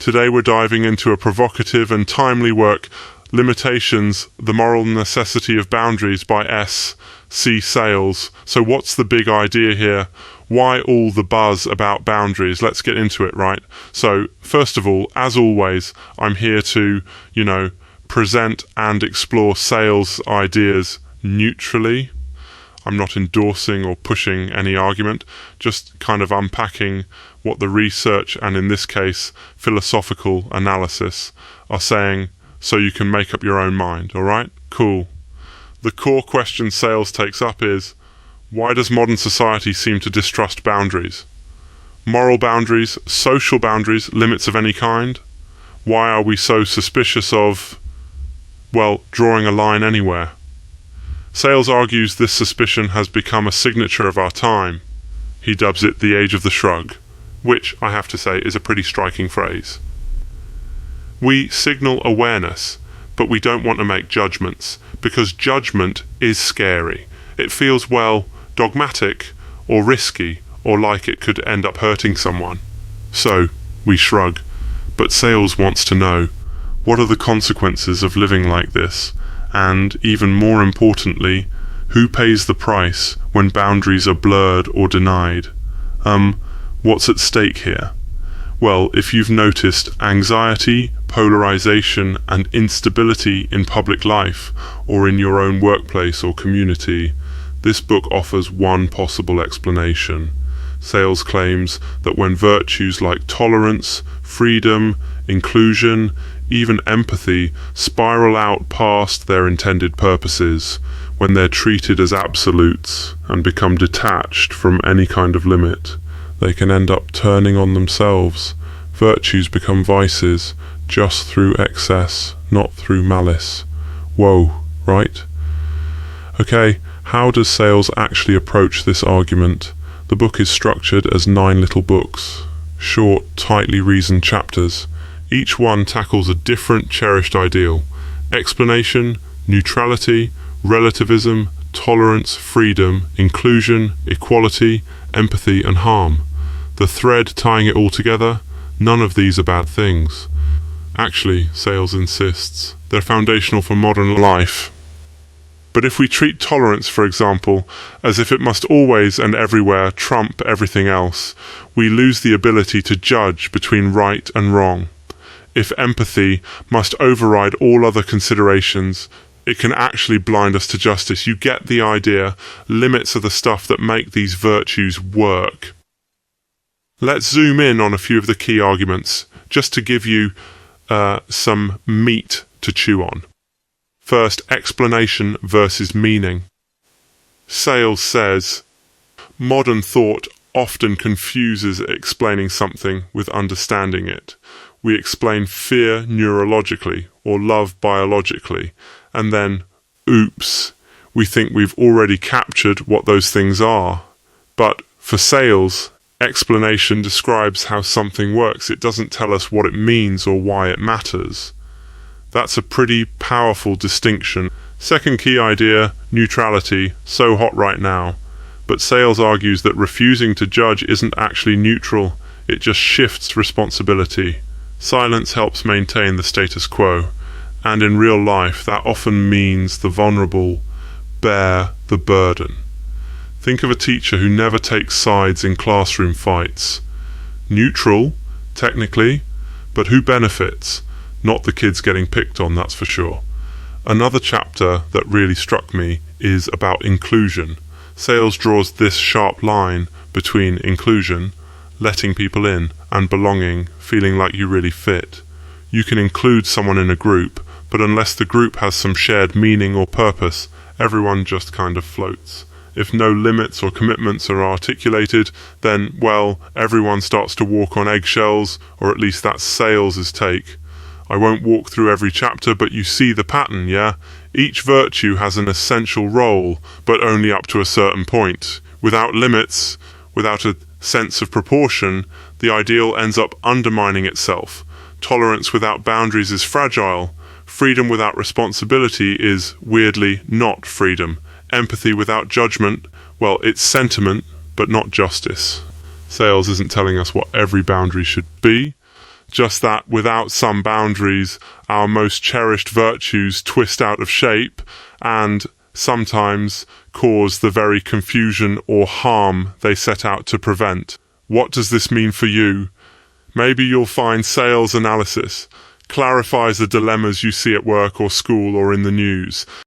Today we're diving into a provocative and timely work, Limitations, The Moral Necessity of Boundaries by S.C. Sales. So what's the big idea here? Why all the buzz about boundaries? Let's get into it, right? So first of all, as always, I'm here to, present and explore Sales' ideas neutrally. I'm not endorsing or pushing any argument, just kind of unpacking what the research and, in this case, philosophical analysis are saying so you can make up your own mind, all right? Cool. The core question Sales takes up is, why does modern society seem to distrust boundaries? Moral boundaries, social boundaries, limits of any kind? Why are we so suspicious of, drawing a line anywhere? Sales argues this suspicion has become a signature of our time. He dubs it the age of the shrug, which, I have to say, is a pretty striking phrase. We signal awareness, but we don't want to make judgments, because judgment is scary. It feels, dogmatic or risky, or like it could end up hurting someone. So, we shrug. But Sales wants to know, what are the consequences of living like this? And, even more importantly, who pays the price when boundaries are blurred or denied? What's at stake here? Well, if you've noticed, anxiety, polarization, and instability in public life, or in your own workplace or community, this book offers one possible explanation. Sales claims that when virtues like tolerance, freedom, inclusion, even empathy spiral out past their intended purposes, when they're treated as absolutes and become detached from any kind of limit, they can end up turning on themselves. Virtues become vices just through excess, not through malice. Whoa, right? Okay, how does Sales actually approach this argument? The book is structured as 9 little books, short, tightly reasoned chapters. Each one tackles a different cherished ideal: explanation, neutrality, relativism, tolerance, freedom, inclusion, equality, empathy, and harm. The thread tying it all together? None of these are bad things. Actually, Sales insists, they're foundational for modern life. But if we treat tolerance, for example, as if it must always and everywhere trump everything else, we lose the ability to judge between right and wrong. If empathy must override all other considerations, it can actually blind us to justice. You get the idea. Limits are the stuff that make these virtues work. Let's zoom in on a few of the key arguments, just to give you some meat to chew on. First, explanation versus meaning. Sales says, modern thought often confuses explaining something with understanding it. We explain fear neurologically or love biologically, and then, oops, we think we've already captured what those things are. But for Sales, explanation describes how something works. It doesn't tell us what it means or why it matters. That's a pretty powerful distinction. Second key idea, neutrality, so hot right now. But Sales argues that refusing to judge isn't actually neutral, it just shifts responsibility. Silence helps maintain the status quo, and in real life that often means the vulnerable bear the burden. Think of a teacher who never takes sides in classroom fights. Neutral, technically, but who benefits? Not the kids getting picked on, that's for sure. Another chapter that really struck me is about inclusion. Sales draws this sharp line between inclusion, letting people in, and belonging, feeling like you really fit. You can include someone in a group, but unless the group has some shared meaning or purpose, everyone just kind of floats. If no limits or commitments are articulated, then, everyone starts to walk on eggshells, or at least that's Sales' take. I won't walk through every chapter, but you see the pattern, yeah? Each virtue has an essential role, but only up to a certain point. Without limits, without a sense of proportion, the ideal ends up undermining itself. Tolerance without boundaries is fragile. Freedom without responsibility is, weirdly, not freedom. Empathy without judgment, it's sentiment, but not justice. Sales isn't telling us what every boundary should be, just that without some boundaries, our most cherished virtues twist out of shape and sometimes cause the very confusion or harm they set out to prevent. What does this mean for you? Maybe you'll find sales analysis clarifies the dilemmas you see at work or school or in the news.